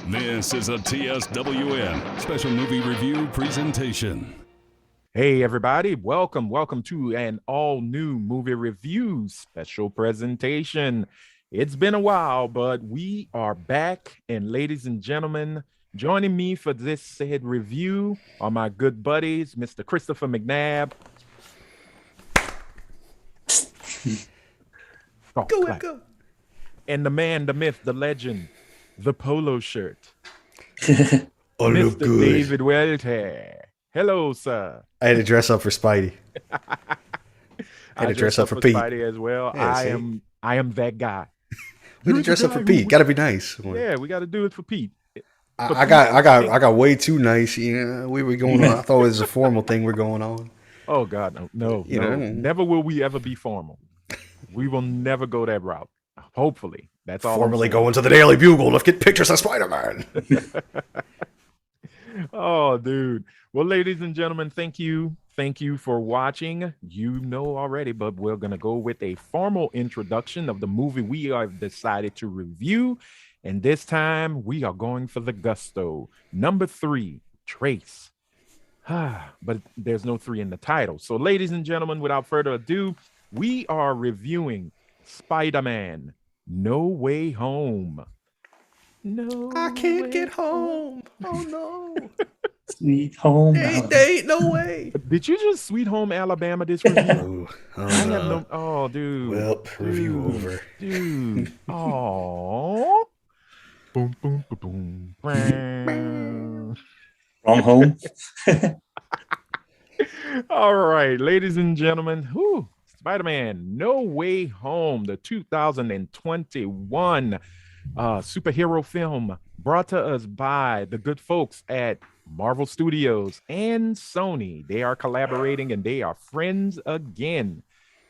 This is a TSWN special movie review presentation. Hey everybody, welcome to an all-new movie review special presentation. It's been a while, but we are back, and ladies and gentlemen, joining me for this said review are my good buddies, Mr. Christopher McNabb. Go. And the man, the myth, the legend, the polo shirt. Mr. David Welter. Hello, sir. I had to dress up for Spidey. I had to dress up for Pete. Spidey as well. Yeah, I am that guy. We had to dress up for Pete. Got to be nice. Yeah, we got to do it for Pete. I got way too nice. Yeah, we were going on. I thought it was a formal thing we're going on. Oh God, no. Never will we ever be formal. We will never go that route. Hopefully, that's all. Formally going to the Daily Bugle. Let's get pictures of Spider-Man. Oh, dude. Well, ladies and gentlemen, thank you for watching. You know already, but we're gonna go with a formal introduction of the movie we have decided to review, and this time we are going for the gusto. Number 3, Trace. But there's no 3 in the title. So, ladies and gentlemen, without further ado, we are reviewing Spider-Man: No Way Home. No, I can't get home. Oh no. Sweet home. There ain't no way. Did you just Sweet Home Alabama this review? Dude. Well, review over. Dude. Oh. Boom, boom, boom, boom. Wrong home. All right, ladies and gentlemen. Spider-Man: No Way Home, the 2021 superhero film brought to us by the good folks at Marvel Studios and Sony. They are collaborating and they are friends again.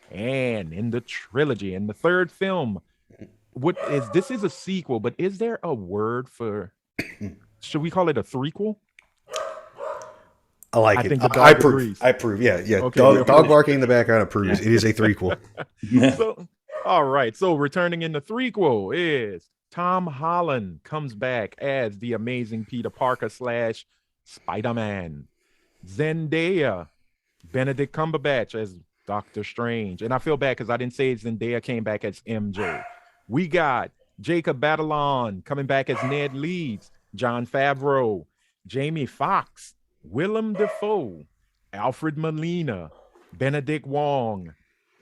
And in the trilogy, in the third film, this is a sequel, but is there a word for, should we call it a threequel? I like it. I approve. Yeah. Okay, dog barking in the background approves. It is a threequel. All right. So returning in the threequel is Tom Holland comes back as the amazing Peter Parker / Spider-Man. Zendaya, Benedict Cumberbatch as Doctor Strange. And I feel bad because I didn't say Zendaya came back as MJ. We got Jacob Batalon coming back as Ned Leeds, Jon Favreau, Jamie Foxx, Willem Dafoe, Alfred Molina, Benedict Wong.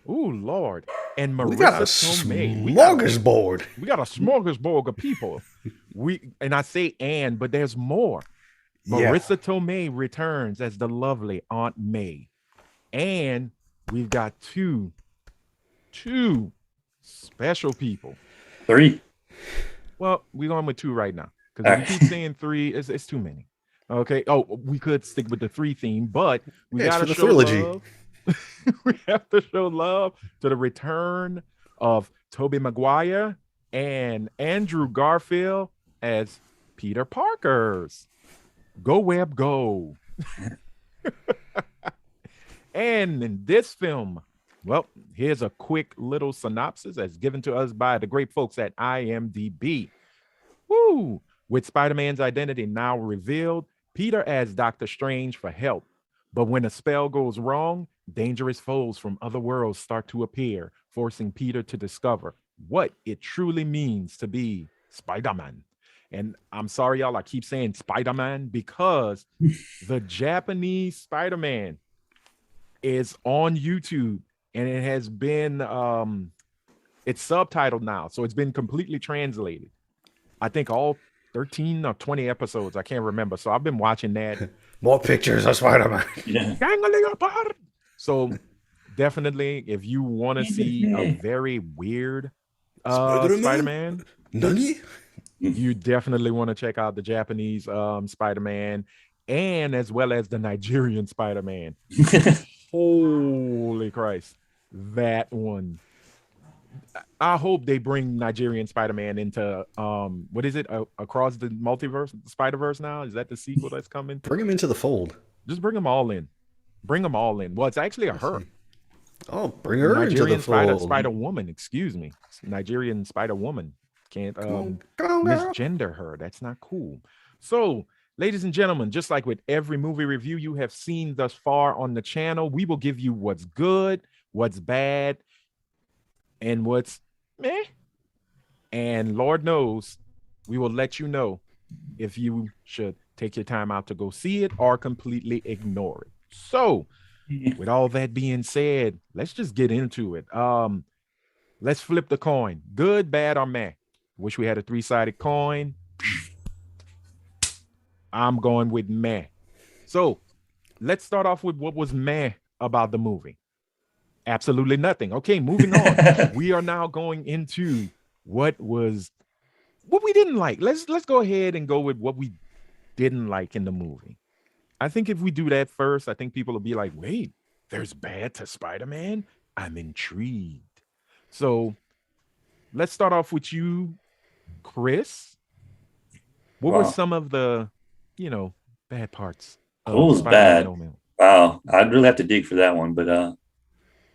Ooh, Lord. And Marissa Tomei. We got a smorgasbord. We got a smorgasbord of people. I say but there's more. Marissa Tomei returns as the lovely Aunt May. And we've got two special people. 3. Well, we're going with 2 right now. Because if you keep saying 3, it's too many. Okay. Oh, we could stick with the 3 theme, but we got to show trilogy. Love. We have to show love to the return of Tobey Maguire and Andrew Garfield as Peter Parkers. Go Web, go. And in this film, well, here's a quick little synopsis as given to us by the great folks at IMDb. With Spider-Man's identity now revealed, Peter asks Doctor Strange for help. But when a spell goes wrong, dangerous foes from other worlds start to appear, forcing Peter to discover what it truly means to be Spider-Man. And I'm sorry, y'all, I keep saying Spider-Man because the Japanese Spider-Man is on YouTube, and it has been, it's subtitled now. So it's been completely translated. I think all 13 or 20 episodes. I can't remember. So I've been watching that. More pictures of Spider-Man. Yeah. So definitely, if you want to see a very weird Spider-Man, you definitely want to check out the Japanese Spider-Man, and as well as the Nigerian Spider-Man. Holy Christ, that one. I hope they bring Nigerian Spider-Man into what is it? Across the multiverse, Spider-Verse now? Is that the sequel that's coming? Bring him into the fold. Just bring them all in. Bring them all in. Well, it's actually a her. Oh, bring her Nigerian into the fold. Spider-Woman, excuse me. Nigerian Spider-Woman. Can't Come on, girl. misgender her. That's not cool. So, ladies and gentlemen, just like with every movie review you have seen thus far on the channel, we will give you what's good, what's bad, and what's meh. And Lord knows, we will let you know if you should take your time out to go see it or completely ignore it. So, with all that being said, let's just get into it. Let's flip the coin. Good, bad, or meh. Wish we had a three-sided coin. I'm going with meh. So let's start off with what was meh about the movie. Absolutely nothing. Okay, moving on. We are now going into what we didn't like. Let's go ahead and go with what we didn't like in the movie. I think if we do that first, I think people will be like, wait, there's bad to Spider-Man? I'm intrigued. So let's start off with you, Chris. What were Wow. some of the, bad parts What was Spider-Man bad? No Man? Wow. I'd really have to dig for that one, but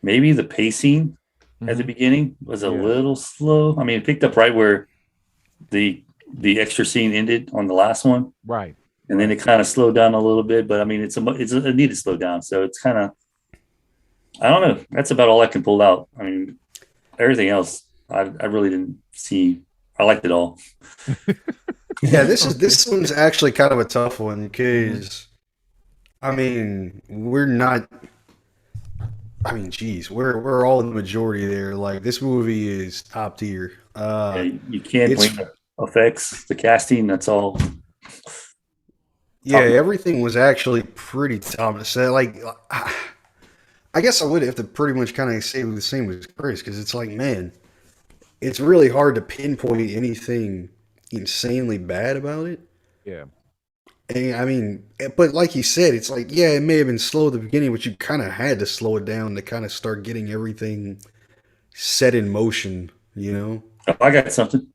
maybe the pacing at the Mhm. beginning was a Yeah. little slow. I mean, it picked up right where the extra scene ended on the last one, Right. and then it kind of slowed down a little bit. But I mean, it needed to slow down, so it's kind of, I don't know. That's about all I can pull out. I mean, everything else, I really didn't see. I liked it all. Yeah, this one's actually kind of a tough one Mm-hmm. because I mean we're not. I mean, geez, we're all in the majority there. Like this movie is top tier. Yeah, you can't It's blame the effects, the casting. That's all. yeah, Top. everything was actually pretty top. So like, I guess I would have to pretty much kind of say the same as Chris because it's like, man, it's really hard to pinpoint anything insanely bad about it. Yeah. And I mean, but like you said, it's like, yeah, it may have been slow at the beginning, but you kind of had to slow it down to kind of start getting everything set in motion, you know? Oh, I got something.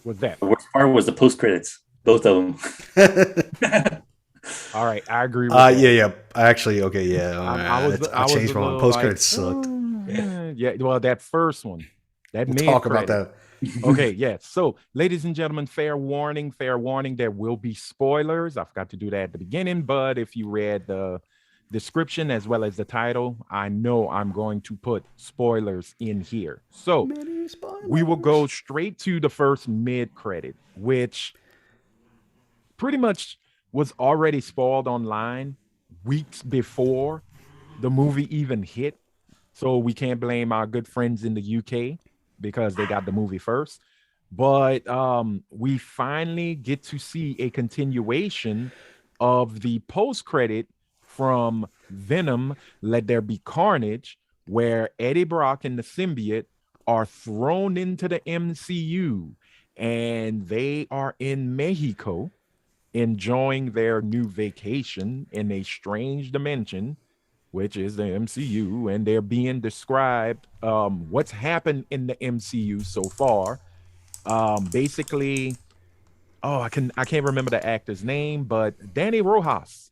Was that? The worst part was the post credits, both of them. All right. I agree with that. Yeah. Actually, okay, yeah. I I was changed a my mind. little Post like, credits sucked. yeah. Well, that first one, that We'll mid talk about credit. that. Okay, yeah. So, ladies and gentlemen, fair warning, fair warning. There will be spoilers. I forgot to do that at the beginning, but if you read the description as well as the title, I know I'm going to put spoilers in here. So, we will go straight to the first mid credit, which pretty much was already spoiled online weeks before the movie even hit. So we can't blame our good friends in the UK because they got the movie first. But we finally get to see a continuation of the post credit from Venom, Let There Be Carnage, where Eddie Brock and the symbiote are thrown into the MCU and they are in Mexico enjoying their new vacation in a strange dimension, which is the MCU, and they're being described what's happened in the MCU so far. Basically, I can't remember the actor's name, but Danny Rojas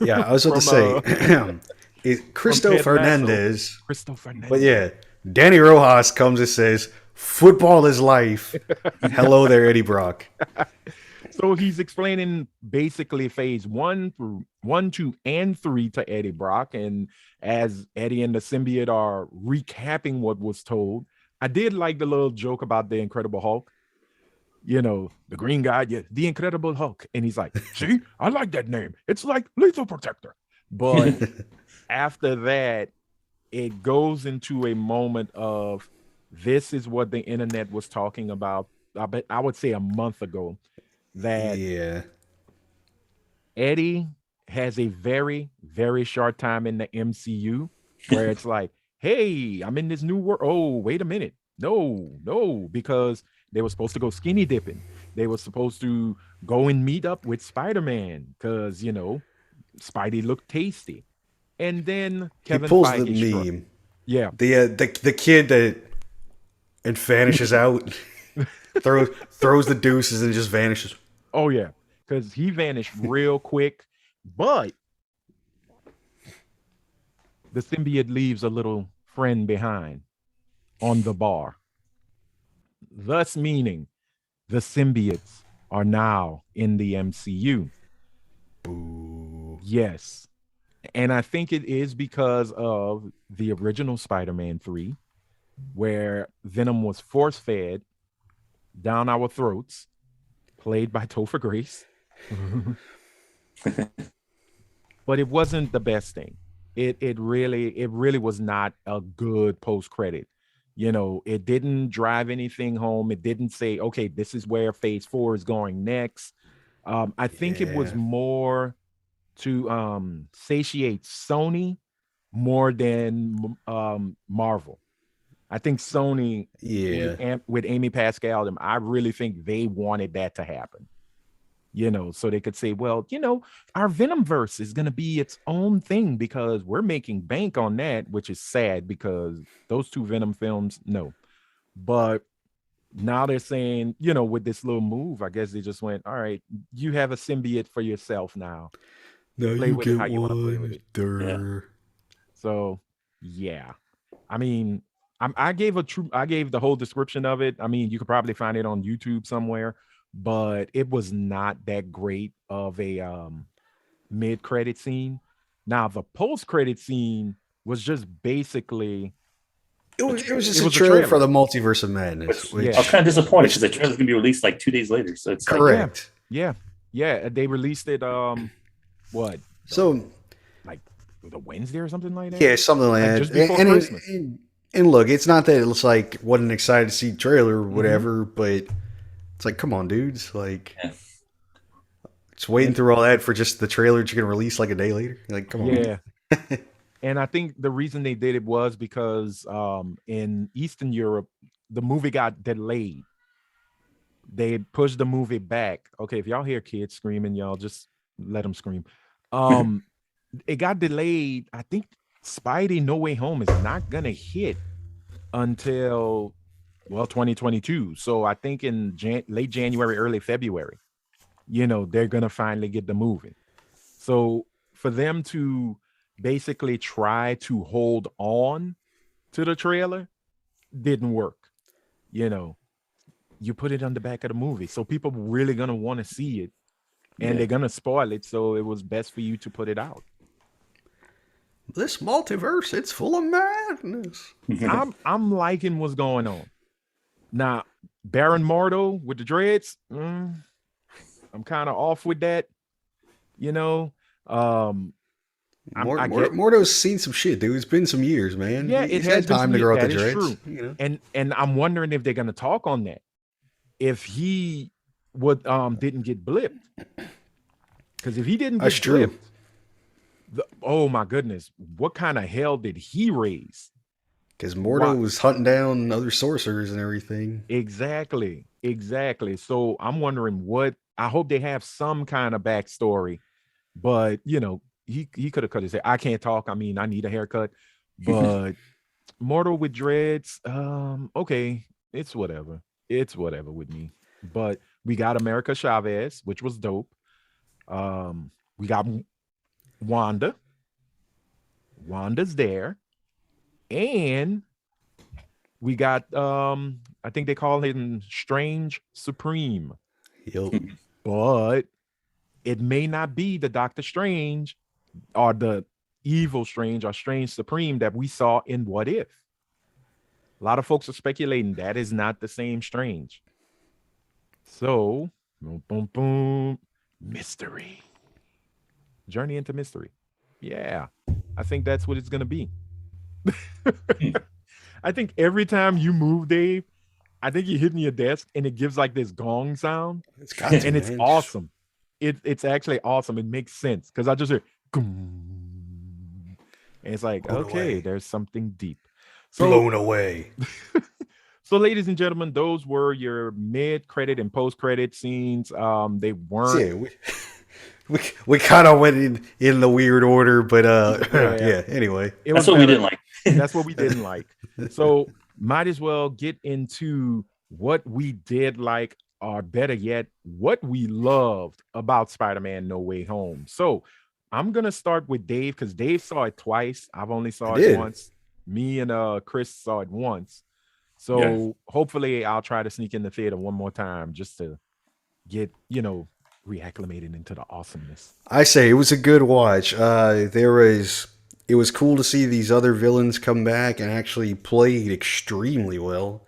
Yeah, I was about to from say it's from Cristo Ted Lasso, Fernandez. Christopher But Fernandez. yeah, Danny Rojas comes and says, "Football is life." Hello there, Eddie Brock. So he's explaining basically phase one, two, and three to Eddie Brock. And as Eddie and the symbiote are recapping what was told, I did like the little joke about the Incredible Hulk. The green guy, yeah, the Incredible Hulk. And he's like, see, I like that name. It's like Lethal Protector. But after that, it goes into a moment of this is what the internet was talking about. I would say a month ago that Yeah. Eddie has a very, very short time in the MCU where it's like, hey, I'm in this new world. Oh, wait a minute. No, because they were supposed to go skinny dipping. They were supposed to go and meet up with Spider-Man because, Spidey looked tasty. And then He Kevin pulls the Feige struck. meme. Yeah. The kid that it vanishes out, throws the deuces and just vanishes. Oh, yeah. Because he vanished real quick. But the symbiote leaves a little friend behind on the bar. thus meaning the symbiotes are now in the MCU. Boo. Yes. And I think it is because of the original Spider-Man 3, where Venom was force-fed down our throats, played by Topher Grace. But it wasn't the best thing. It really was not a good post-credit. You know, it didn't drive anything home. It didn't say, okay, this is where phase 4 is going next. I think it was Yeah. more to satiate Sony more than Marvel. I think Sony Yeah. with Amy Pascal, I really think they wanted that to happen. You know, so they could say, well, you know, our Venomverse is going to be its own thing because we're making bank on that, which is sad because those two Venom films, no. But now they're saying, you know, with this little move, I guess they just went, all right, you have a symbiote for yourself now. No, Play you with it get how you want to play with one. it. Durr. So, yeah. I mean, I gave the whole description of it. I mean, you could probably find it on YouTube somewhere, but it was not that great of a mid-credit scene. Now, the post-credit scene was just basically It was just it a was a trailer for trailer. the Multiverse of Madness. Which Yeah. I was kind of disappointed because the trailer's gonna be released like 2 days later. So it's like, correct. Yeah. They released it what? So Like the Wednesday or something like that? yeah, something like that. Just before and, Christmas. and look, it's not that it's like wasn't excited to see trailer or Mm-hmm. whatever, but it's like, come on, dudes, like yeah. just waiting through all that for just the trailer that you're gonna release like a day later. Like, come on. Yeah. And I think the reason they did it was because in Eastern Europe, the movie got delayed. They pushed the movie back. Okay, if y'all hear kids screaming, y'all just let them scream. It got delayed. I think Spidey No Way Home is not gonna hit until 2022. So I think in late January, early February, you know, they're gonna finally get the movie. So for them to basically try to hold on to the trailer didn't work. You know, you put it on the back of the movie, so people really gonna want to see it, and they're gonna spoil it. So it was best for you to put it out. This multiverse, it's full of madness. I'm liking what's going on now. Baron Mordo with the dreads, I'm kind of off with that. You know, Mordo's seen some shit, dude. It's been some years, man. Yeah, He's it has had time to grow out the that is dreads. true. You know? And I'm wondering if they're gonna talk on that. If he would didn't get blipped, because if he didn't get That's true. blipped, oh my goodness, what kind of hell did he raise? Because Mordo was hunting down other sorcerers and everything. Exactly. So I'm wondering I hope they have some kind of backstory, but you know, he could have cut his hair. I can't talk. I mean, I need a haircut, but Mortal with dreads, okay, it's whatever. It's whatever with me. But we got America Chavez, which was dope. We got Wanda. Wanda's there. And we got I think they call him Strange Supreme. Yep. But it may not be the Doctor Strange or the evil Strange or Strange Supreme that we saw in What If. A lot of folks are speculating that is not the same Strange. So, boom, boom, boom, mystery. Journey into mystery. Yeah, I think that's what it's going to be. I think every time you move, Dave, I think you're hitting your desk and it gives like this gong sound. It's got to, and it's man. awesome. It's actually awesome. It makes sense because I just hear and it's like, Blown okay, away. there's something deep. Blown away. So, ladies and gentlemen, those were your mid-credit and post-credit scenes. They weren't. Yeah, we kind of went in the weird order, but yeah. Anyway, that's what we didn't like. That's what we didn't like. So, might as well get into what we did like, or better yet, what we loved about Spider-Man No Way Home. So, I'm gonna start with Dave because Dave saw it twice. I've only saw it once. Me and Chris saw it once. So hopefully I'll try to sneak in the theater one more time just to get, reacclimated into the awesomeness. I say it was a good watch. It was cool to see these other villains come back and actually played extremely well.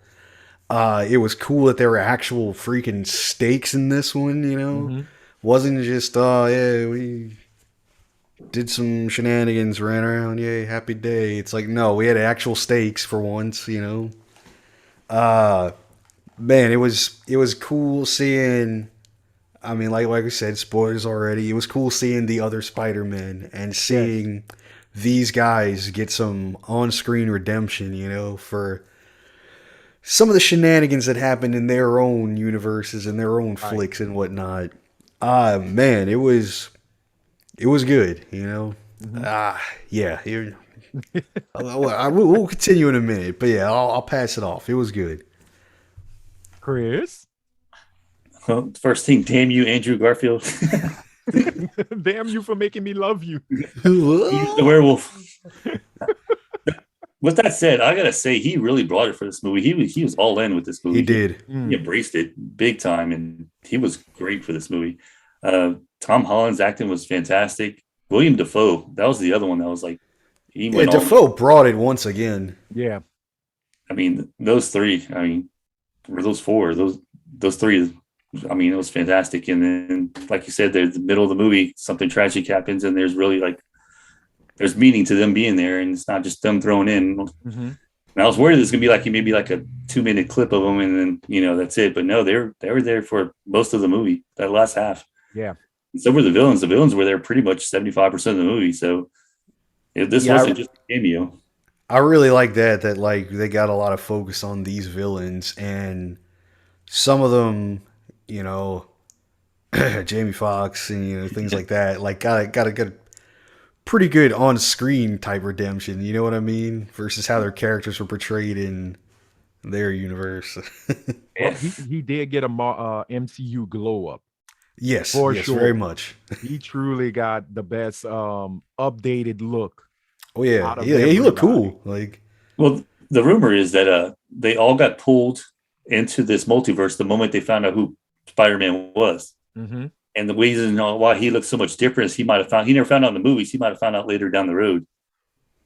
It was cool that there were actual freaking stakes in this one, Wasn't just, oh, yeah, we did some shenanigans, ran around, yay, happy day. It's like, no, we had actual stakes for once, Man, it was cool seeing, I mean, like I said, spoilers already. It was cool seeing the other Spider-Men and seeing these guys get some on-screen redemption, for some of the shenanigans that happened in their own universes and their own flicks and whatnot. Man, it was good, Yeah. We'll continue in a minute, but yeah, I'll pass it off. It was good. Chris? Well, first thing, damn you, Andrew Garfield. Damn you for making me love you. He's the werewolf. With that said, I gotta say he really brought it for this movie. He was all in with this movie. He did. He embraced it big time, and he was great for this movie. Tom Holland's acting was fantastic. William Dafoe, that was the other one that was like Dafoe brought it once again. Yeah. I mean, those three. I mean, or those four. Those three. I mean, it was fantastic. And then, like you said, there's the middle of the movie, something tragic happens, and there's really there's meaning to them being there, and it's not just them thrown in. Mm-hmm. And I was worried there's gonna be maybe a 2-minute clip of them, and then that's it. But no, they were there for most of the movie, that last half. Yeah. And so were the villains. The villains were there pretty much 75% of the movie. So this wasn't just a cameo. I really like that they got a lot of focus on these villains, and some of them, Jamie Foxx and things like that, got a good, pretty good on-screen type redemption. You know what I mean? Versus how their characters were portrayed in their universe. Well, he did get a MCU glow up. Yes, sure. Very much. He truly got the best updated look. Oh yeah, he looked cool. Well, the rumor is that they all got pulled into this multiverse the moment they found out who Spider-Man was. Mm-hmm. And the reason why he looked so much different is he never found out in the movies. He might have found out later down the road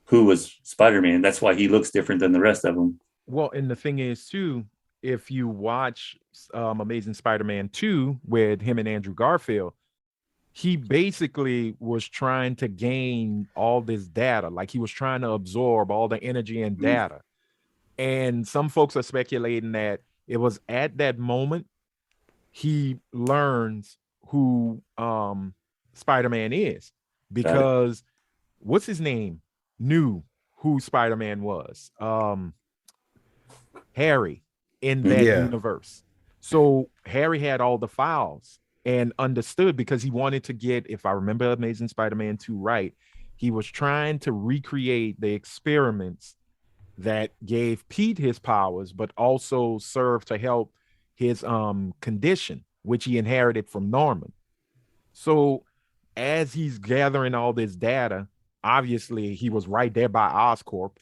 who was Spider-Man. That's why he looks different than the rest of them. Well, and the thing is too, if you watch Amazing Spider-Man 2 with him and Andrew Garfield, he basically was trying to gain all this data. Like he was trying to absorb all the energy and data. And some folks are speculating that it was at that moment he learns who Spider-Man is, because what's his name knew who Spider-Man was, Harry, in that universe. So Harry had all the files and understood, because he wanted to get, if I remember Amazing Spider-Man 2 right, he was trying to recreate the experiments that gave Pete his powers, but also served to help his condition, which he inherited from Norman. So as he's gathering all this data, obviously he was right there by Oscorp,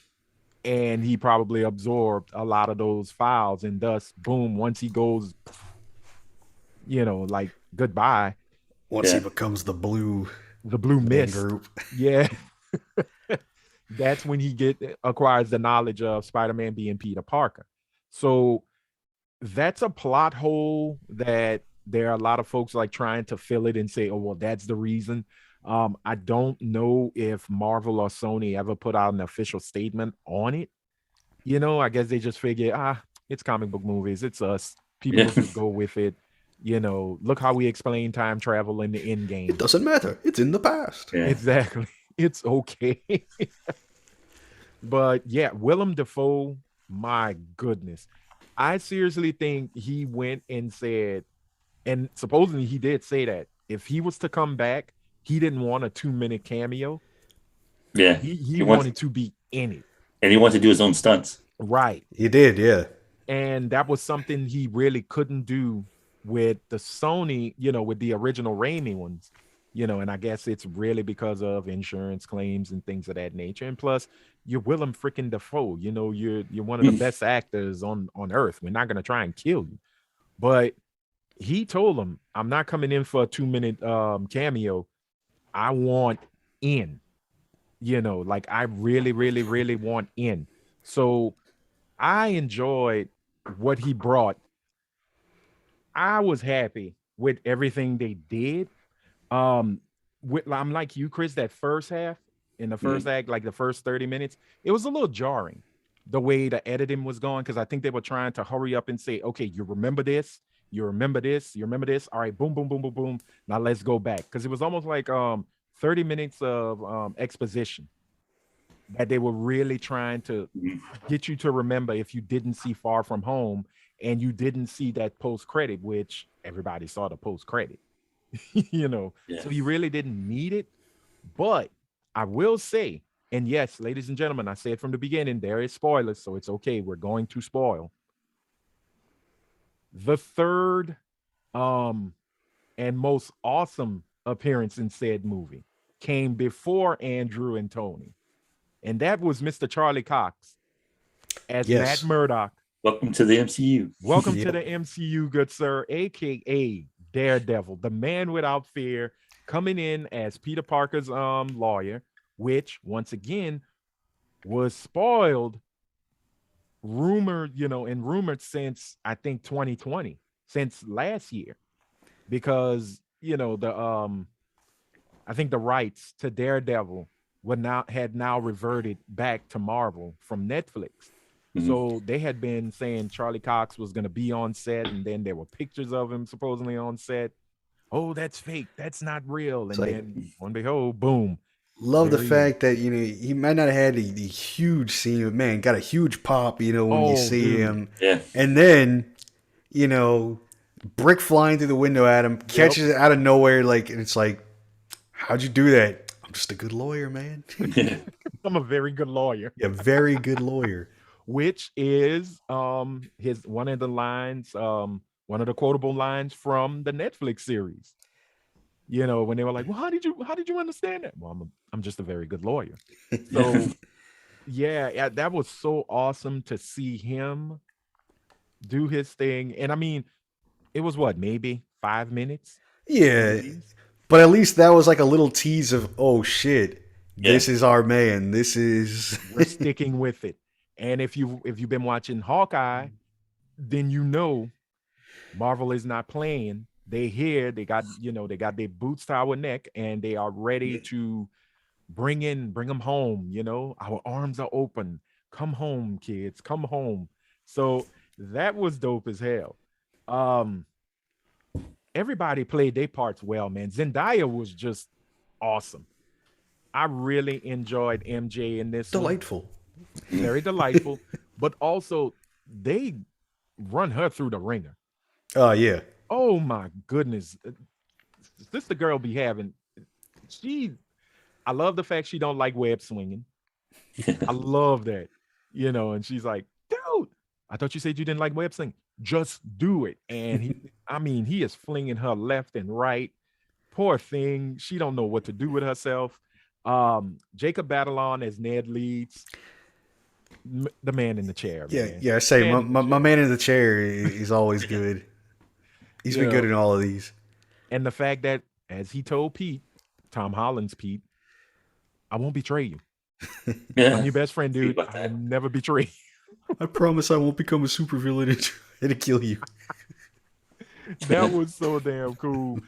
and he probably absorbed a lot of those files, and thus, boom, once he goes, goodbye. Once he becomes the blue mist group. Yeah. That's when he acquires the knowledge of Spider-Man being Peter Parker. So that's a plot hole that there are a lot of folks trying to fill it and say, oh, well, that's the reason. I don't know if Marvel or Sony ever put out an official statement on it. I guess they just figure, it's comic book movies. It's us. People just go with it. Look how we explain time travel in the end game. It doesn't matter. It's in the past. Yeah. Exactly. It's okay. But yeah, Willem Dafoe, my goodness. I seriously think he went and said, and supposedly he did say that if he was to come back, he didn't want a 2-minute cameo. Yeah. He wanted to be in it. And he wanted to do his own stunts. Right. He did, yeah. And that was something he really couldn't do with the Sony, with the original Raimi ones. And I guess it's really because of insurance claims and things of that nature. And plus, you're Willem freaking Dafoe. You know, you're one of the best actors on earth. We're not gonna try and kill you. But he told him, I'm not coming in for a 2-minute cameo. I want in. You know, like I really, really, really want in. So I enjoyed what he brought. I was happy with everything they did. Um, I'm like you, Chris. That first half, in the first act, like the first 30 minutes, it was a little jarring the way the editing was going because I think they were trying to hurry up and say, okay, you remember this, you remember this, you remember this. All right, boom, boom, boom, boom, boom. Now let's go back because it was almost like 30 minutes of exposition that they were really trying to get you to remember if you didn't see Far From Home and you didn't see that post credit, which everybody saw the post credit, you know, so you really didn't need it. But I will say, and yes, ladies and gentlemen, I said from the beginning, there is spoilers, so it's okay. We're going to spoil. The third and most awesome appearance in said movie came before Andrew and Tony. And that was Mr. Charlie Cox as Matt Murdock. Welcome to the MCU. Welcome to the MCU, good sir, aka Daredevil, the man without fear, coming in as Peter Parker's lawyer, which once again was spoiled, rumored, and rumored since I think 2020, since last year, because the I think the rights to Daredevil had now reverted back to Marvel from Netflix. So they had been saying Charlie Cox was going to be on set, and then there were pictures of him supposedly on set. Oh, that's fake. That's not real. And then, on behold, boom. Love the fact that, he might not have had the huge scene, but man, got a huge pop, when you see him. Yeah. And then, brick flying through the window at him, catches it out of nowhere, and it's like, how'd you do that? I'm just a good lawyer, man. I'm a very good lawyer. Yeah, very good lawyer. Which is his one of the lines, one of the quotable lines from the Netflix series. When they were like, "Well, how did you understand that?" Well, I'm just a very good lawyer. So, yeah, that was so awesome to see him do his thing. And I mean, it was maybe 5 minutes. Yeah, but at least that was like a little tease of, oh shit, this is our man. We're sticking with it. And if you've been watching Hawkeye, then Marvel is not playing. They got their boots to our neck, and they are ready to bring them home. Our arms are open. Come home, kids. Come home. So that was dope as hell. Everybody played their parts well, man. Zendaya was just awesome. I really enjoyed MJ in this. Delightful. Very delightful, but also they run her through the ringer. Oh yeah. Oh my goodness. This the girl be having. I love the fact she don't like web swinging. I love that. And she's like, dude, I thought you said you didn't like web swinging. Just do it. And he is flinging her left and right. Poor thing. She don't know what to do with herself. Jacob Batalon as Ned Leeds. The man in the chair. Man. Yeah. I say my man in the chair is always good. He's been good in all of these. And the fact that, as he told Pete, Tom Holland's Pete, I won't betray you. I'm your best friend, dude. I'll never betray you. I promise I won't become a supervillain and try to kill you. That was so damn cool.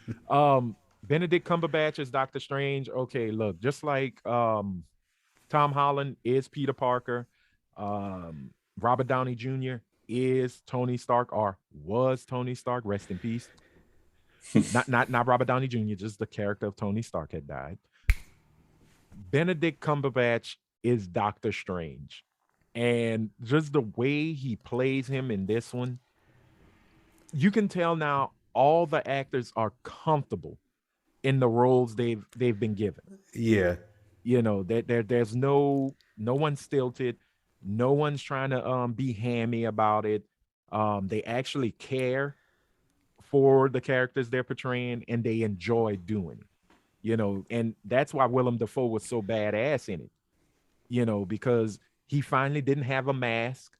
Benedict Cumberbatch as Doctor Strange. Okay, look, just like Tom Holland is Peter Parker, Robert Downey Jr. is Tony Stark, or was Tony Stark. Rest in peace. not Robert Downey Jr., just the character of Tony Stark had died. Benedict Cumberbatch is Doctor Strange. And just the way he plays him in this one, you can tell now all the actors are comfortable in the roles they've been given. Yeah. There's no one's stilted. No one's trying to be hammy about it. They actually care for the characters they're portraying, and they enjoy doing it. And that's why Willem Dafoe was so badass in it. because he finally didn't have a mask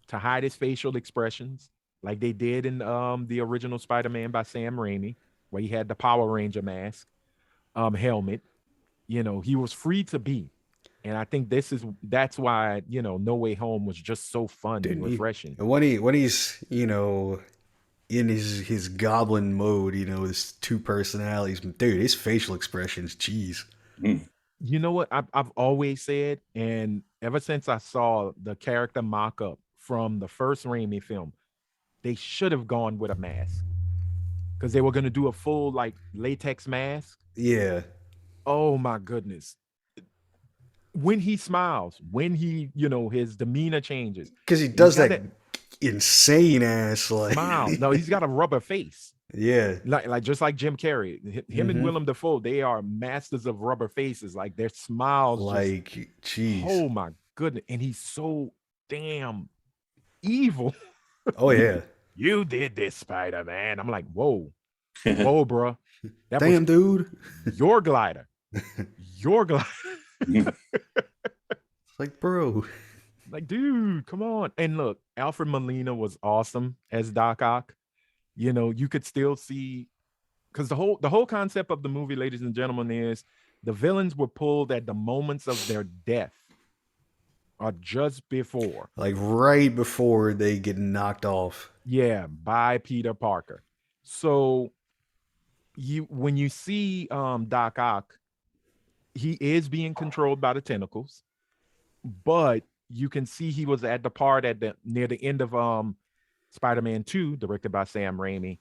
to hide his facial expressions like they did in the original Spider-Man by Sam Raimi, where he had the Power Ranger mask, helmet. He was free to be. And I think that's why, No Way Home was just so fun and Dude, refreshing. when he's in his goblin mode, his two personalities, dude, his facial expressions, jeez. Mm. You know what I've always said, and ever since I saw the character mock-up from the first Raimi film, they should have gone with a mask because they were going to do a full like latex mask. Yeah, Oh my goodness. When he smiles, when he, his demeanor changes, because he he's does got that insane ass like smile. No, he's got a rubber face. yeah, Like just like Jim Carrey. Him and Willem Dafoe, they are masters of rubber faces. Like their smiles like jeez. oh my goodness. And he's so damn evil. Oh yeah. You did this, Spider-Man. I'm like, whoa, bro. That Damn, was dude. your glider. Your glider. Like, bro. Like, dude, come on. And look, Alfred Molina was awesome as Doc Ock. You could still see, because the whole concept of the movie, ladies and gentlemen, is the villains were pulled at the moments of their death or just before. Like right before they get knocked off. Yeah, by Peter Parker. So when you see Doc Ock, he is being controlled by the tentacles, but you can see he was at the part near the end of Spider-Man 2, directed by Sam Raimi,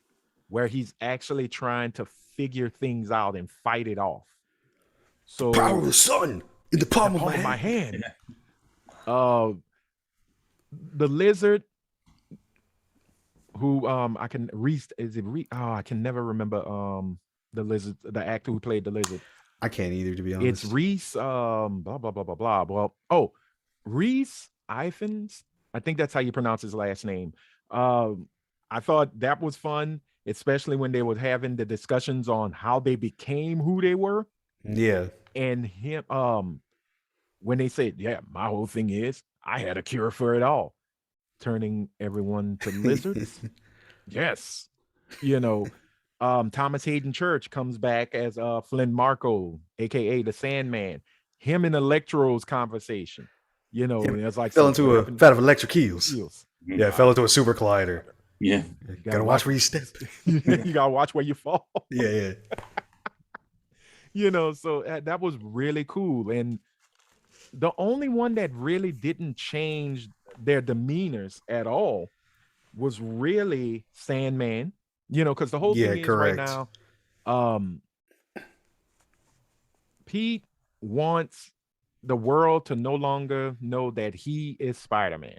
where he's actually trying to figure things out and fight it off. So Power of the sun in the palm of my hand. The lizard, who I can I can never remember the lizard, the actor who played the lizard. I can't either, to be honest. It's Reese blah blah blah blah blah. Well, Reese Ifans, I think that's how you pronounce his last name. I thought that was fun, especially when they were having the discussions on how they became who they were. Yeah. And him, when they said, yeah, my whole thing is I had a cure for it all, turning everyone to lizards. Yes. Thomas Hayden Church comes back as Flynn Marco, aka the Sandman. Him and Electro's conversation. It's like fell into a vat of electric eels. Yeah, fell into a super collider. Yeah. You gotta watch where you step. You gotta watch where you fall. Yeah. So that was really cool. And the only one that really didn't change their demeanors at all was really Sandman. Because the whole thing is correct. right now, Pete wants the world to no longer know that he is Spider-Man.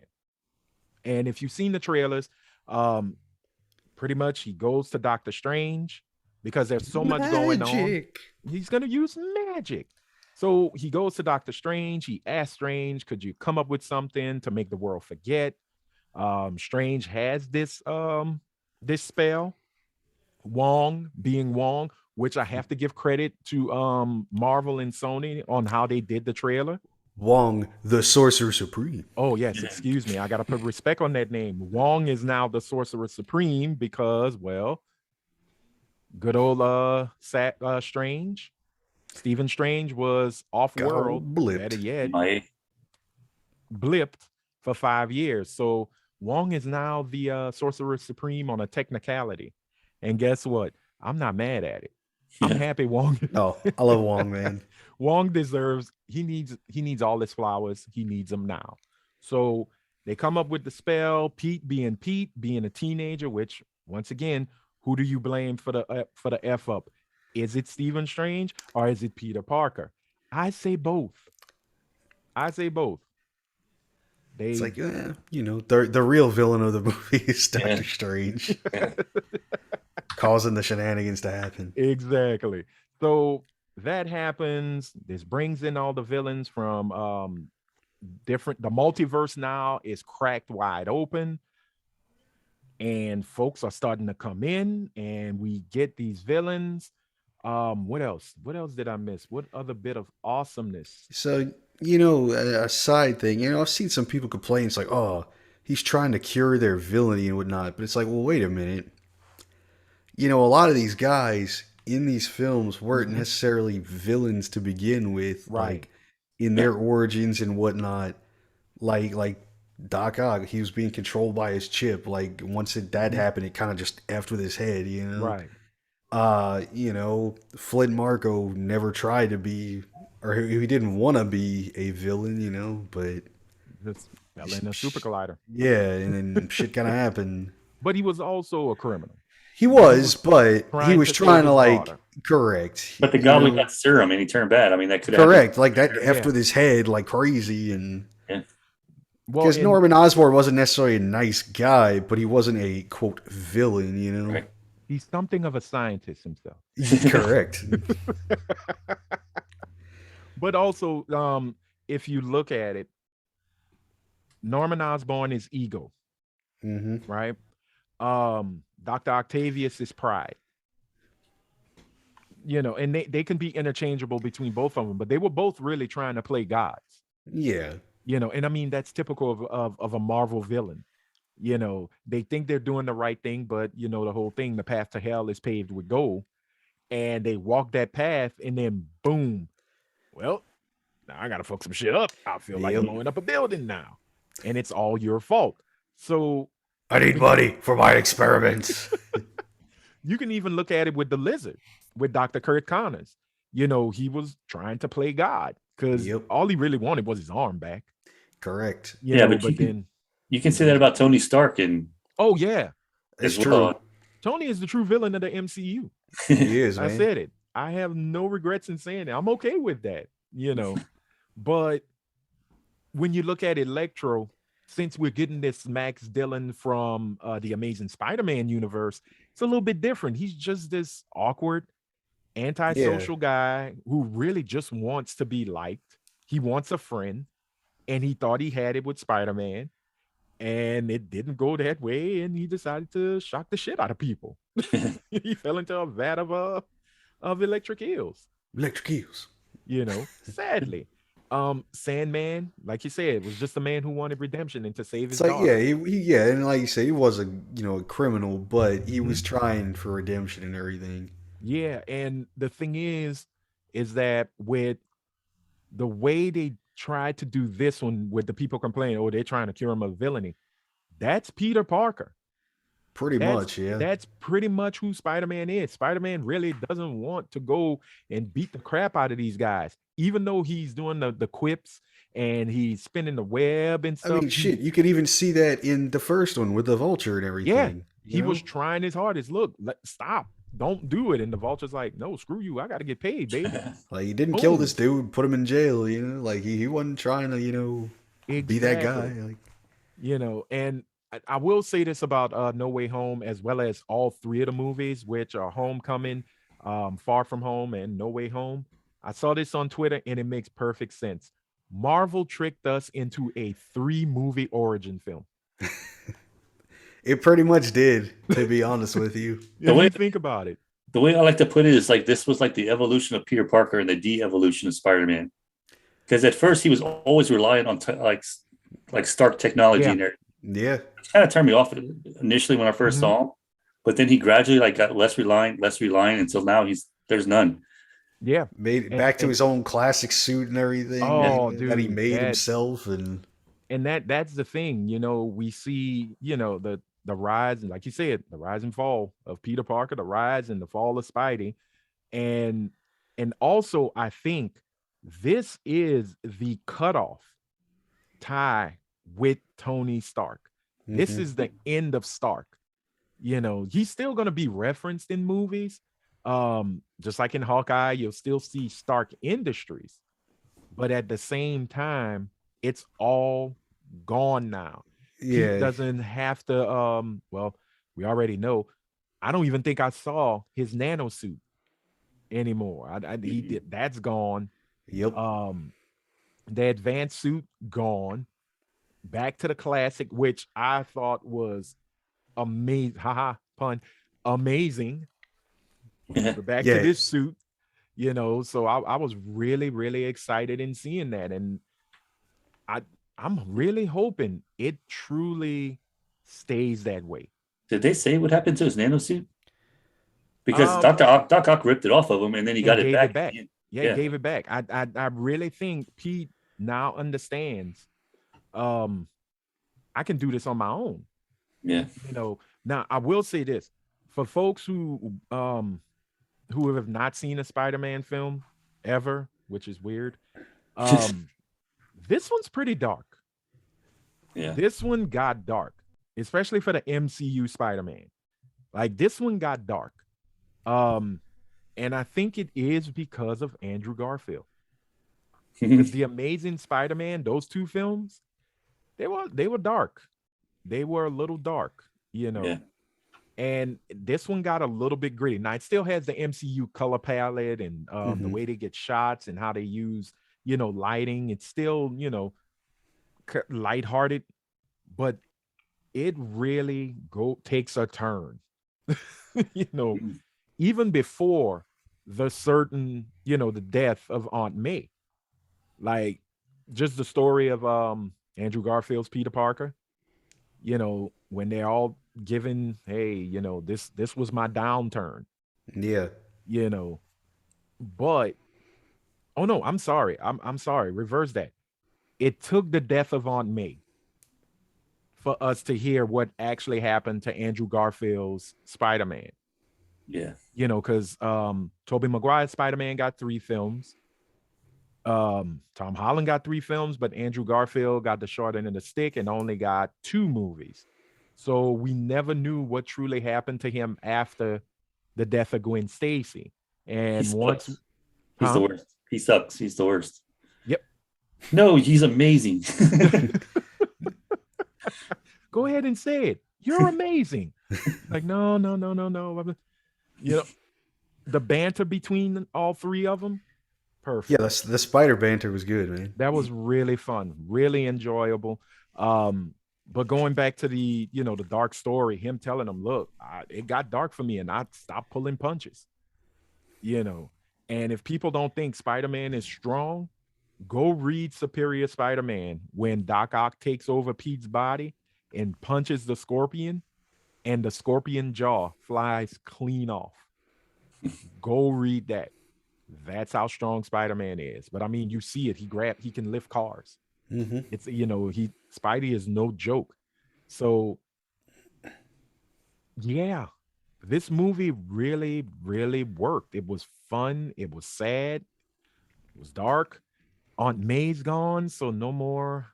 And if you've seen the trailers, pretty much he goes to Doctor Strange because there's so much going on. He's going to use magic. So he goes to Doctor Strange. He asks Strange, could you come up with something to make the world forget? Strange has this spell. Wong, which I have to give credit to Marvel and Sony on how they did the trailer. Wong, the Sorcerer Supreme. Oh, yes, excuse me. I got to put respect on that name. Wong is now the Sorcerer Supreme because, well, good old Strange. Stephen Strange was off-world. Better yet, blipped for 5 years. So Wong is now the Sorcerer Supreme on a technicality. And guess what? I'm not mad at it. I'm happy Wong. Oh, I love Wong, man. Wong deserves, he needs all his flowers. He needs them now. So they come up with the spell, Pete being a teenager, which once again, who do you blame for the F up? Is it Stephen Strange or is it Peter Parker? I say both. It's like, the real villain of the movie is Doctor Strange. Causing the shenanigans to happen. Exactly. So that happens. This brings in all the villains from the multiverse now is cracked wide open. And folks are starting to come in and we get these villains. What else? What else did I miss? What other bit of awesomeness? So a side thing. I've seen some people complain. It's like, oh, he's trying to cure their villainy and whatnot. But it's like, well, wait a minute. A lot of these guys in these films weren't Mhm. necessarily villains to begin with, Right. like in their origins and whatnot. Like Doc Ock, he was being controlled by his chip. Like once that Mhm. happened, it kind of just effed with his head. Right. Flint Marko never tried to be, or he didn't want to be a villain. But Just fell in a super collider. yeah, and then shit kind of happened. But he was also a criminal. He He was, was but he trying was to save trying to his like daughter. correct, But the goblin got serum and he turned bad. I mean, that could happen. correct, like that effed Yeah. with his head like crazy, and Yeah. Well, because and Norman Osborn wasn't necessarily a nice guy, but he wasn't a quote villain. Right. he's something of a scientist himself. Correct. But also, if you look at it, Norman Osborn is ego, hmm right? Dr. Octavius is pride. And they can be interchangeable between both of them, but they were both really trying to play gods. Yeah. And I mean that's typical of a Marvel villain. They think they're doing the right thing, but the whole thing, the path to hell is paved with gold, and they walk that path, and then boom, well, now I gotta fuck some shit up. I feel like Yep. blowing up a building now, and it's all your fault. So I need money for my experiments. you can even look at it with the Lizard, with Dr. Kurt Connors. He was trying to play God because Yep. all he really wanted was his arm back. Correct. Yeah, but But then, you can say that about Tony Stark and oh yeah, That's as true. well. Tony is the true villain of the MCU. He is, I man. said it. I have no regrets in saying it. I'm okay with that. But when you look at Electro, since we're getting this Max Dillon from the Amazing Spider-Man universe, it's a little bit different. He's just this awkward, antisocial guy who really just wants to be liked. He wants a friend, and he thought he had it with Spider-Man, and it didn't go that way, and he decided to shock the shit out of people. He fell into a vat of electric eels. Electric eels. Sadly. Sandman, like you said, was just a man who wanted redemption and to save his It's like, daughter. yeah, and like you said, he was a criminal, but he Mm-hmm. was trying for redemption and everything. Yeah, and the thing is that with the way they tried to do this one, with the people complaining, oh, they're trying to cure him of villainy. That's Peter Parker. Pretty much, yeah. That's pretty much who Spider-Man is. Spider-Man really doesn't want to go and beat the crap out of these guys, even though he's doing the quips and he's spinning the web and I stuff. mean, shit, you could even see that in the first one with the Vulture and everything. Yeah, you he know? was trying his hardest. Look, stop. Don't do it. And the Vulture's like, no, screw you. I got to get paid, baby. Like, he didn't kill Boom. this dude, put him in jail, like he wasn't trying to, be that guy. Exactly. Like, And I will say this about No Way Home, as well as all three of the movies, which are Homecoming, Far From Home, and No Way Home. I saw this on Twitter, and it makes perfect sense. Marvel tricked us into a 3-movie origin film. it pretty much did, to be honest with you. If you think about it. The way I like to put it is like this was like the evolution of Peter Parker and the de-evolution of Spider-Man. Because at first he was always reliant on like Stark technology and everything. Yeah. It kind of turned me off initially when I 1st saw him, but then he gradually like got less reliant until now there's none. Yeah, Made it back to his own classic suit and everything. Oh, that he dude, made himself, and that's the thing. We see the rise, and like you said, the rise and fall of Peter Parker, the rise and the fall of Spidey, and also I think this is the cutoff tie with Tony Stark. This is the end of Stark. He's still going to be referenced in movies. Just like in Hawkeye, you'll still see Stark Industries, but at the same time, it's all gone now. yeah, He doesn't have to. Well, we already know. I don't even think I saw his nano suit anymore. He did. That's gone. yep, The advanced suit gone. Back to the classic, which I thought was amazing. Haha, pun. Amazing. But back to this suit, so I was really, really excited in seeing that. And I'm really hoping it truly stays that way. Did they say what happened to his nanosuit? Because Um, Doc Ock ripped it off of him, and then he got it gave back. it back. Yeah, Yeah. gave it back. I really think Pete now understands. I can do this on my own. Yeah. Now I will say this for folks who have not seen a Spider-Man film ever, which is weird. This one's pretty dark. Yeah. This one got dark, especially for the MCU Spider-Man. Like this one got dark. And I think it is because of Andrew Garfield. Because the Amazing Spider-Man, those two films, they were dark. They were a little dark, Yeah. And this one got a little bit gritty. Now it still has the MCU color palette and the way they get shots and how they use, lighting. It's still, lighthearted, but it really takes a turn. Even before the death of Aunt May. Like just the story of Andrew Garfield's Peter Parker, when they're all given, hey, this was my downturn. Yeah. But oh no, I'm sorry. I'm sorry. Reverse that. It took the death of Aunt May for us to hear what actually happened to Andrew Garfield's Spider-Man. Yeah. Because Tobey Maguire's Spider-Man got 3 films. Tom Holland got 3 films, but Andrew Garfield got the short end of the stick and only got 2 movies. So we never knew what truly happened to him after the death of Gwen Stacy. And He's Huh? the worst. He sucks. He's the worst. Yep. No, he's amazing. Go ahead and say it. You're amazing. Like, no. The banter between all 3 of them, perfect. Yeah, the spider banter was good, man. That was really fun, really enjoyable. But going back to the dark story, him telling them, look, it got dark for me and I stopped pulling punches. And if people don't think Spider-Man is strong, go read Superior Spider-Man when Doc Ock takes over Pete's body and punches the Scorpion and the Scorpion jaw flies clean off. Go read that. That's how strong Spider-Man is. But I mean, you see it. He can lift cars. It's Spidey is no joke. So yeah, this movie really, really worked. It was fun. It was sad. It was dark. Aunt May's gone, so no more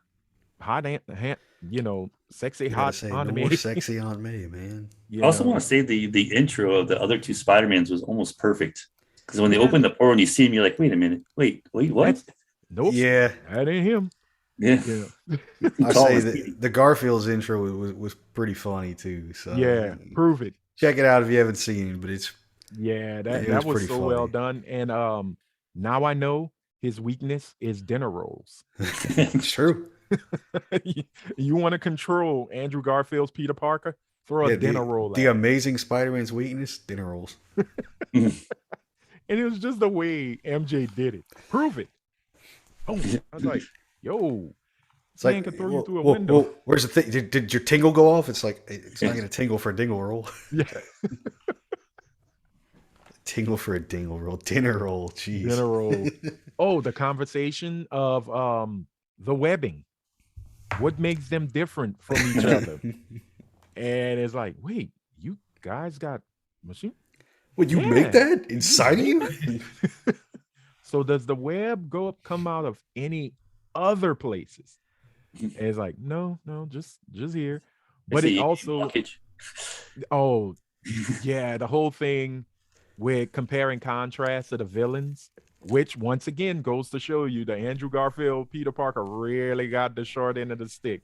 sexy hot Aunt May. More sexy Aunt May, man. I also want to say the intro of the other 2 Spider-Mans was almost perfect. Because when they open the portal and you see him, you're like, wait a minute. Wait, what? Nope. Yeah. That ain't him. Yeah. I say the Garfield's intro was pretty funny too. So yeah, prove it. Check it out if you haven't seen it, but that was so funny. Well done. And now I know his weakness is dinner rolls. It's true. You want to control Andrew Garfield's Peter Parker? Throw a dinner roll. The Amazing Spider-Man's weakness, dinner rolls. And it was just the way MJ did it. Prove it. Oh, I was like, yo, it's like, can throw you through a window. Where's the thing? Did your tingle go off? It's like, it's not going to tingle for a dingle roll. Yeah. Tingle for a dingle roll. Dinner roll. Jeez. Dinner roll. Oh, the conversation of the webbing. What makes them different from each other? And it's like, wait, you guys got machine? Would you make that inside of you? So does the web come out of any other places? And it's like, no, just here. But it also, oh yeah, the whole thing with comparing contrast to the villains, which once again goes to show you that Andrew Garfield, Peter Parker really got the short end of the stick.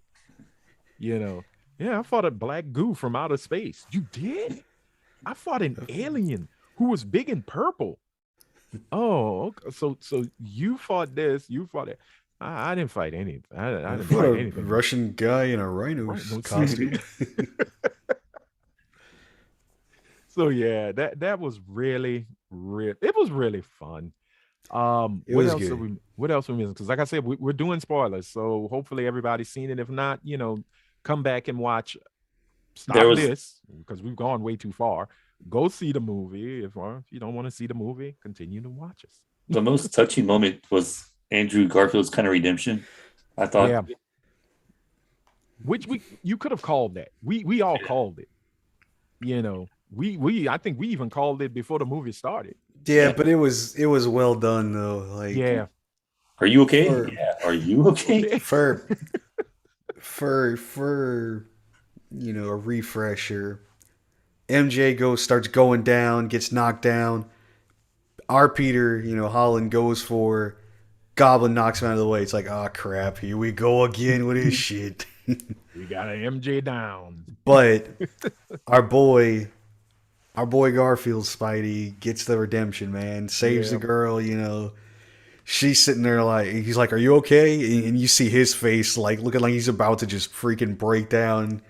Yeah, I fought a black goo from outer space. You did? I fought an alien who was big and purple. Oh, okay. So you fought this, you fought it. I didn't fight anything. I didn't fight anything. Russian guy in a rhino costume. So yeah, that was really it was really fun. It What was else are good. we? What else are we missing? Because like I said, we're doing spoilers, so hopefully everybody's seen it. If not, come back and watch. There Stop was this because we've gone way too far. Go see the movie. If you don't want to see the movie, continue to watch us. the most touching moment was Andrew Garfield's kind of redemption. I thought, Yeah, which you could have called that. We all called it. We I think we even called it before the movie started. Yeah, yeah, but it was well done though. Like Yeah. are you okay? for Yeah, are you okay? for for a refresher. MJ starts going down, gets knocked down. Our Peter, Holland goes for Goblin, knocks him out of the way. It's like, oh crap, here we go again with his shit. We got an MJ down. But our boy, Garfield Spidey gets the redemption, man. Saves the Yeah. girl. She's sitting there like, he's like, "Are you okay?" And you see his face like looking like he's about to just freaking break down.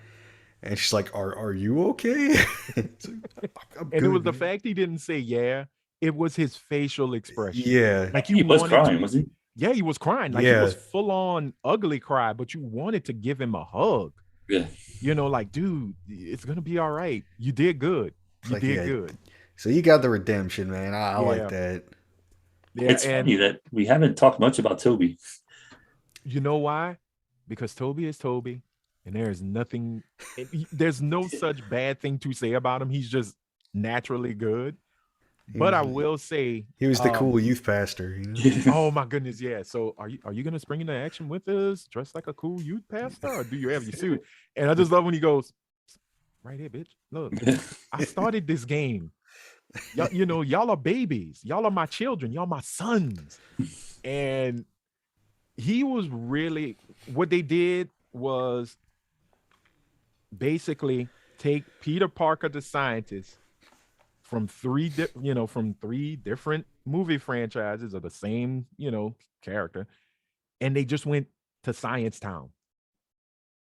And she's like, "Are you okay?" It's like, I'm And it was good, the man. fact he didn't say yeah. It was his facial expression. Yeah, Like you He was wanted crying, to. was he? Yeah, he was crying. Like he yeah. was full on ugly cry, but you wanted to give him a hug. Yeah. Like, dude, it's gonna be all right. You did good. It's You like, did yeah. good. So you got the redemption, man. I like Yeah. that. Yeah. It's And funny that we haven't talked much about Toby. you know why? Because Toby is Toby, and there's no such bad thing to say about him. He's just naturally good. He But was, I will say, he was the cool youth pastor, oh my goodness, yeah. So are you gonna spring into action with us, dressed like a cool youth pastor, or do you have your suit? And I just love when he goes, right here, bitch. Look, I started this game. Y'all are babies. Y'all are my children. Y'all my sons. And he was really what they did was basically take Peter Parker, the scientist, from three different movie franchises of the same character, and they just went to Science Town,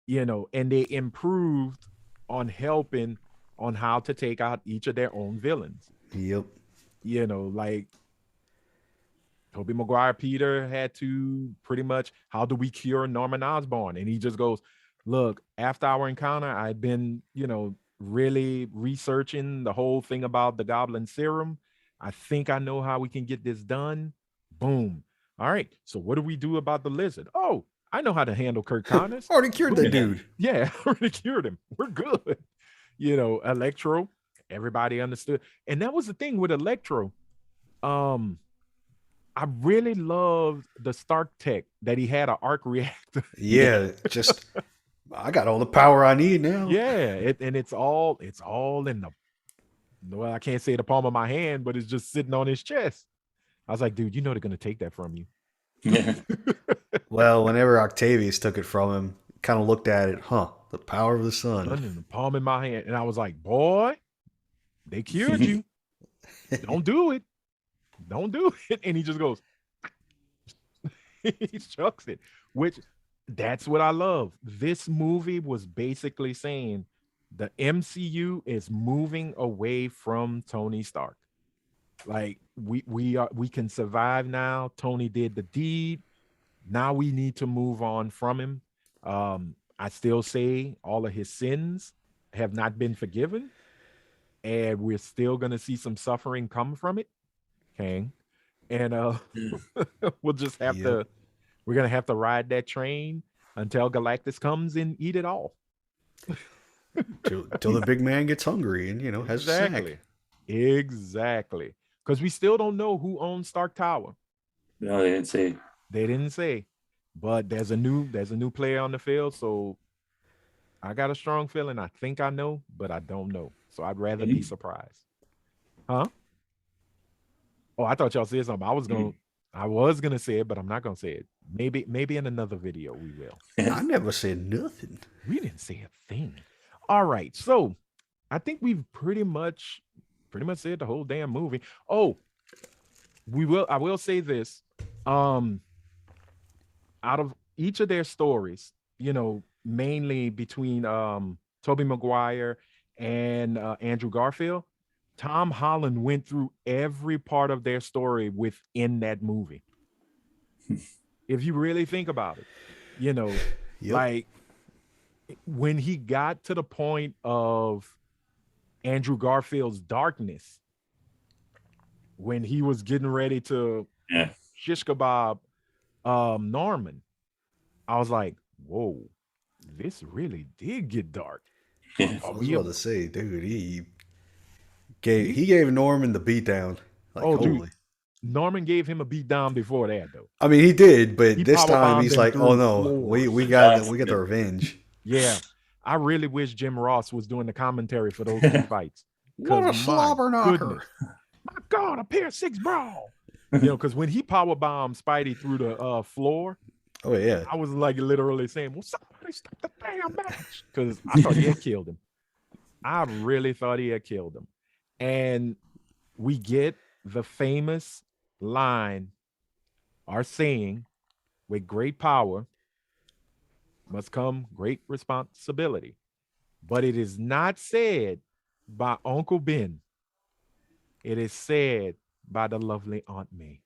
and they improved on helping on how to take out each of their own villains. Yep. Like Tobey Maguire Peter had to pretty much, how do we cure Norman Osborn? And he just goes, look, after our encounter, I've been, really researching the whole thing about the Goblin Serum. I think I know how we can get this done. Boom. All right. So what do we do about the lizard? Oh, I know how to handle Kirk Connors. Already cured that dude. Yeah, already cured him. We're good. Electro, everybody understood. And that was the thing with Electro. I really loved the Stark tech that he had an arc reactor. Yeah, just I got all the power I need now. Yeah, it's all in I can't say the palm of my hand, but it's just sitting on his chest. I was like, dude, they're gonna take that from you. Yeah. Well, whenever Octavius took it from him, kind of looked at it, the power of the sun. In the palm in my hand, and I was like, boy, they cured you. Don't do it. Don't do it. And he just goes, he chucks it, which that's what I love. This movie was basically saying the MCU is moving away from Tony Stark. Like we can survive now. Tony did the deed. Now we need to move on from him. I still say all of his sins have not been forgiven, and we're still gonna see some suffering come from it. Okay. And we'll just have to, we're gonna have to ride that train until Galactus comes and eat it all. Till the big man gets hungry and has a snack. Exactly. Because we still don't know who owns Stark Tower. No, they didn't say. They didn't say. But there's a new player on the field, so I got a strong feeling. I think I know, but I don't know. So I'd rather be surprised. Huh? Oh, I thought y'all said something. I was gonna say it, but I'm not gonna say it. Maybe in another video we will. I never said nothing. We didn't say a thing. All right, so I think we've pretty much said the whole damn movie. Oh, I will say this. Out of each of their stories, mainly between Tobey Maguire and Andrew Garfield, Tom Holland went through every part of their story within that movie. If you really think about it, you know, Yep. like when he got to the point of Andrew Garfield's darkness, when he was getting ready to Yeah. shish kebab Norman, I was like, whoa, this really did get dark. Yeah. I Are was we about to say, dude, he gave Norman the beatdown. Like, Oh, holy. dude, Norman gave him a beat down before that, though. I mean, he did, but He this power time bombed he's him like, oh through no, floors. we John got the Cena. revenge. Yeah, I really wish Jim Ross was doing the commentary for those two fights. What a Because my slobber knocker. goodness, my God, a pair 6 brawl. You know, because when he power bombed Spidey through the floor, Oh yeah. I was like literally saying, "Well, somebody stop the damn match," because I thought he had killed him. I really thought he had killed him, and we get the famous line or saying, "With great power must come great responsibility," but it is not said by Uncle Ben. It is said by the lovely Aunt May.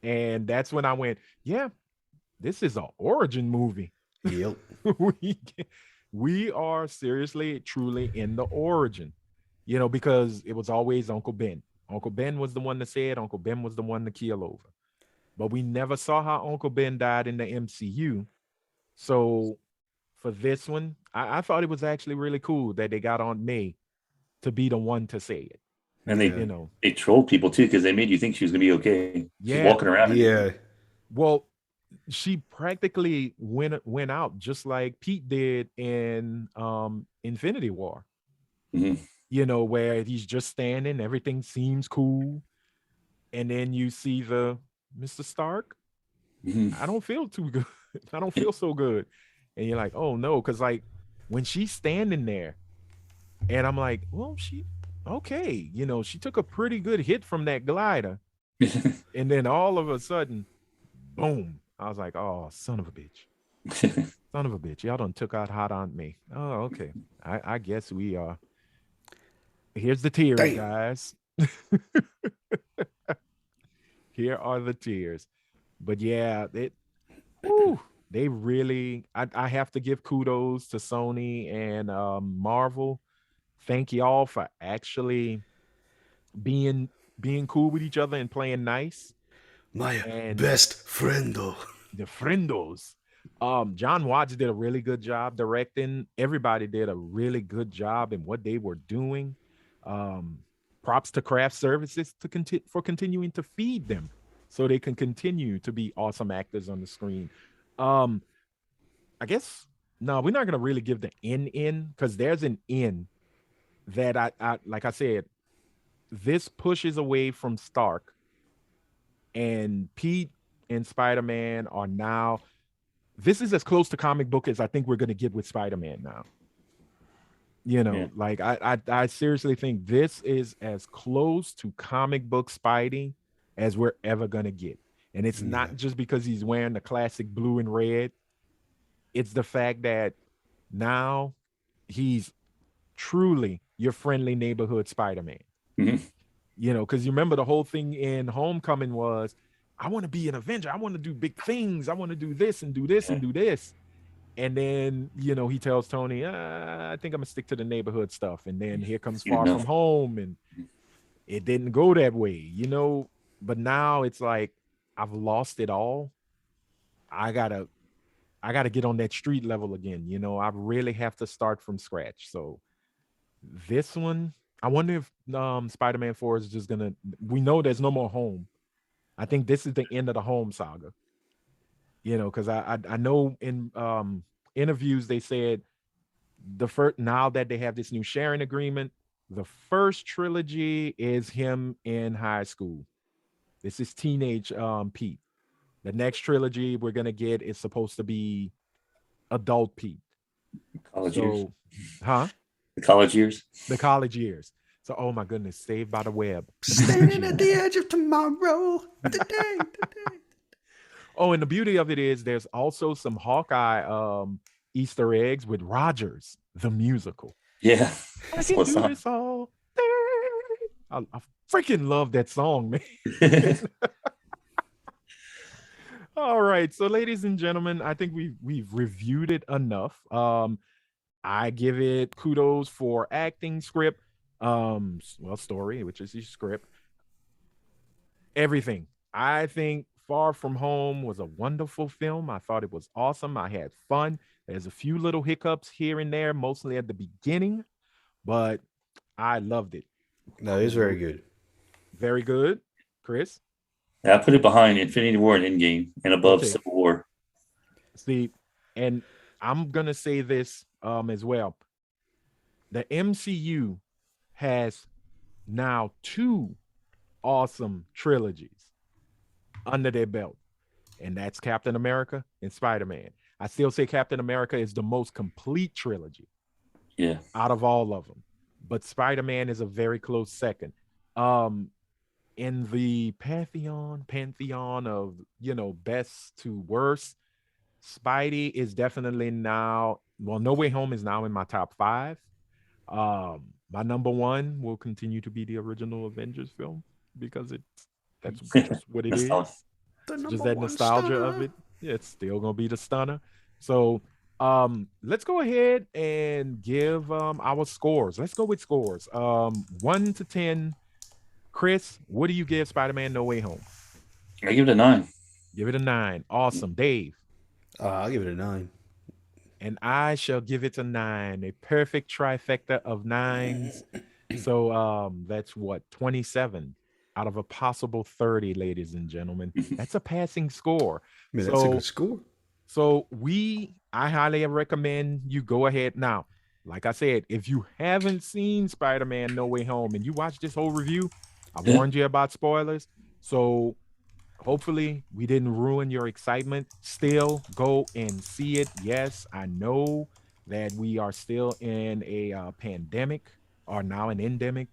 And that's when I went, yeah, this is an origin movie. Yep. we, we are seriously, truly in the origin, you know, because it was always Uncle Ben. Uncle Ben was the one to say it. Uncle Ben was the one to keel over. But we never saw how Uncle Ben died in the MCU. So for this one, I thought it was actually really cool that they got Aunt May to be the one to say it. And You know, they trolled people too because they made you think she was gonna be okay. She's Yeah. walking around. Yeah. well, she practically went out just like Pete did in Infinity War. Mhm. You know, where he's just standing, everything seems cool, and then you see the Mr. Stark. Mhm. I don't feel too good. I don't feel so good. And you're like, oh no, because like when she's standing there, and I'm like, well, she okay, you know, she took a pretty good hit from that glider, and then all of a sudden, boom. I was like, oh, son of a bitch. Son of a bitch. Y'all done took out hot on me. Oh, okay. I guess we are. Here's the tears, Damn. guys. Here are the tears. But yeah, they really I have to give kudos to Sony and Marvel. Thank y'all for actually being being cool with each other and playing nice. My And best friendo. the friendos. Jon Watts did a really good job directing. Everybody did a really good job in what they were doing. Props to craft services for continuing to feed them so they can continue to be awesome actors on the screen. Um, I guess no, we're not gonna really give the in because there's an in that I like I said, this pushes away from Stark, and Pete and Spider-Man are now, this is as close to comic book as I think we're going to get with Spider-Man now. You know, Yeah. like I seriously think this is as close to comic book Spidey as we're ever going to get. And it's not Yeah. just because he's wearing the classic blue and red. It's the fact that now he's truly your friendly neighborhood Spider-Man. Mhm. You know, because you remember the whole thing in Homecoming was, I want to be an Avenger. I want to do big things. I want to do this and do this and do this. And then, you know, he tells Tony, I think I'm going to stick to the neighborhood stuff. And then here comes Fair Far enough. From Home. And it didn't go that way, you know. But now it's like, I've lost it all. I gotta get on that street level again. You know, I really have to start from scratch. So this one, I wonder if Spider-Man 4 is just gonna, we know there's no more home. I think this is the end of the home saga. You know, because I know in interviews they said the first, now that they have this new sharing agreement, the first trilogy is him in high school. This is teenage Pete. The next trilogy we're gonna get is supposed to be adult Pete. College years. So, huh? The college years. The college years. So, oh my goodness, Saved by the Web. Standing at the edge of tomorrow. Today. Oh, and the beauty of it is there's also some Hawkeye Easter eggs with Rogers, the musical. Yeah. I That's can what's do up. this all. I freaking love that song, man. All right, so ladies and gentlemen, I think we've reviewed it enough. I give it kudos for acting, script, story, which is the script, everything. I think Far From Home was a wonderful film. I thought it was awesome. I had fun. There's a few little hiccups here and there, mostly at the beginning, but I loved it. No, it's very good. Very good, Chris. I put it behind Infinity War and Endgame and above Civil War. See, and I'm gonna say this as well. The MCU has now 2 awesome trilogies under their belt, and that's Captain America and Spider-Man. I still say Captain America is the most complete trilogy, out of all of them, but Spider-Man is a very close second. In the pantheon of, best to worst, Spidey is definitely now, No Way Home is now in my top 5. My number 1 will continue to be the original Avengers film, because that's just what it is. Just that nostalgia stunner of it. Yeah, it's still gonna be the stunner. So let's go ahead and give our scores. Let's go with scores. 1 to 10. Chris, what do you give Spider-Man No Way Home? I give it a 9. Give it a 9. Awesome. Dave? I'll give it a 9. And I shall give it a 9. A perfect trifecta of 9s. So that's what, 27 out of a possible 30, ladies and gentlemen. That's a passing score. Man, that's a good score. So I highly recommend you go ahead now. Like I said, if you haven't seen Spider-Man No Way Home and you watch this whole review, I warned you about spoilers. So hopefully we didn't ruin your excitement. Still go and see it. Yes, I know that we are still in a pandemic, or now an endemic,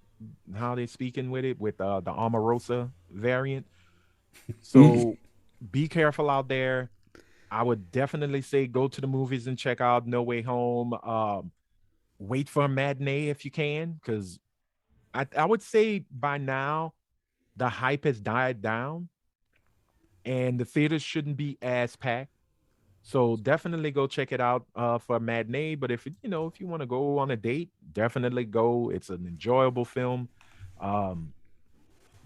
how they're speaking with it, with the Omarosa variant. So be careful out there. I would definitely say go to the movies and check out No Way Home. Wait for a matinee if you can, because I would say by now the hype has died down and the theaters shouldn't be as packed. So definitely go check it out for a matinee. But if you want to go on a date, definitely go. It's an enjoyable film.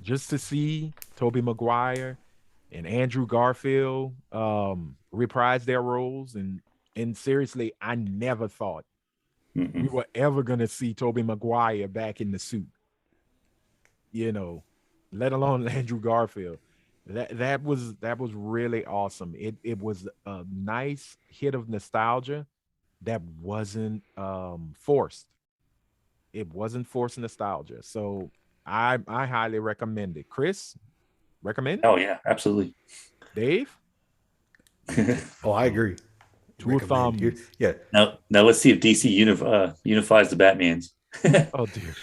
Just to see Tobey Maguire and Andrew Garfield reprise their roles, and seriously, I never thought we were ever gonna see Tobey Maguire back in the suit. Let alone Andrew Garfield. That was really awesome. It was a nice hit of nostalgia that wasn't forced. It wasn't forced nostalgia. So I highly recommend it. Chris, recommend? Oh yeah, absolutely. Dave? Oh, I agree. 2 thumbs. Yeah. Now let's see if DC unifies the Batmans. Oh dear.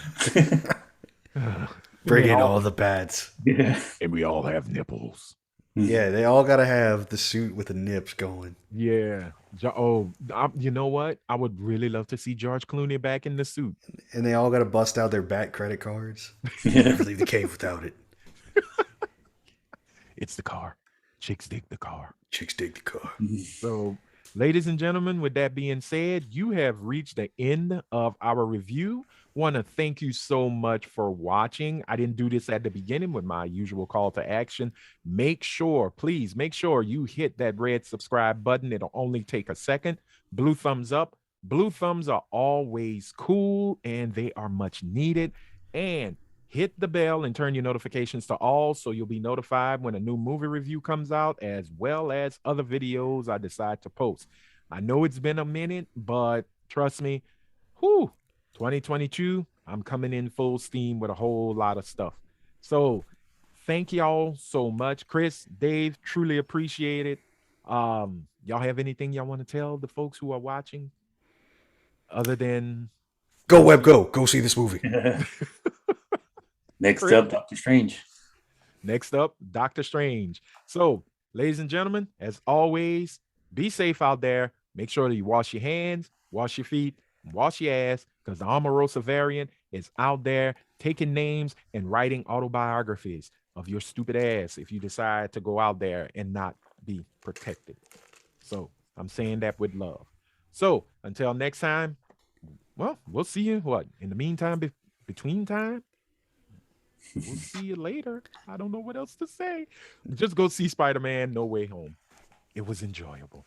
Bring in all the bats. Yeah. And we all have nipples. Yeah, they all got to have the suit with the nips going. Yeah. You know what? I would really love to see George Clooney back in the suit. And they all got to bust out their bat credit cards. Never leave the cave without it. It's the car. Chicks dig the car. Chicks dig the car. So, ladies and gentlemen, with that being said, you have reached the end of our review. Want to thank you so much for watching. I didn't do this at the beginning with my usual call to action. Please make sure you hit that red subscribe button. It'll only take a second. Blue thumbs up. Blue thumbs are always cool and they are much needed. And hit the bell and turn your notifications to all so you'll be notified when a new movie review comes out, as well as other videos I decide to post. I know it's been a minute, but trust me, 2022, I'm coming in full steam with a whole lot of stuff. So thank y'all so much. Chris, Dave, truly appreciate it. Y'all have anything y'all want to tell the folks who are watching other than go web, go see this movie? Next up, Doctor Strange. Next up, Doctor Strange. So, ladies and gentlemen, as always, be safe out there. Make sure that you wash your hands, wash your feet, wash your ass, because the Omarosa variant is out there taking names and writing autobiographies of your stupid ass if you decide to go out there and not be protected. So I'm saying that with love. So until next time, well, we'll see you. What in the meantime, between time, we'll see you later. I don't know what else to say. Just go see Spider-Man No Way Home. It was enjoyable.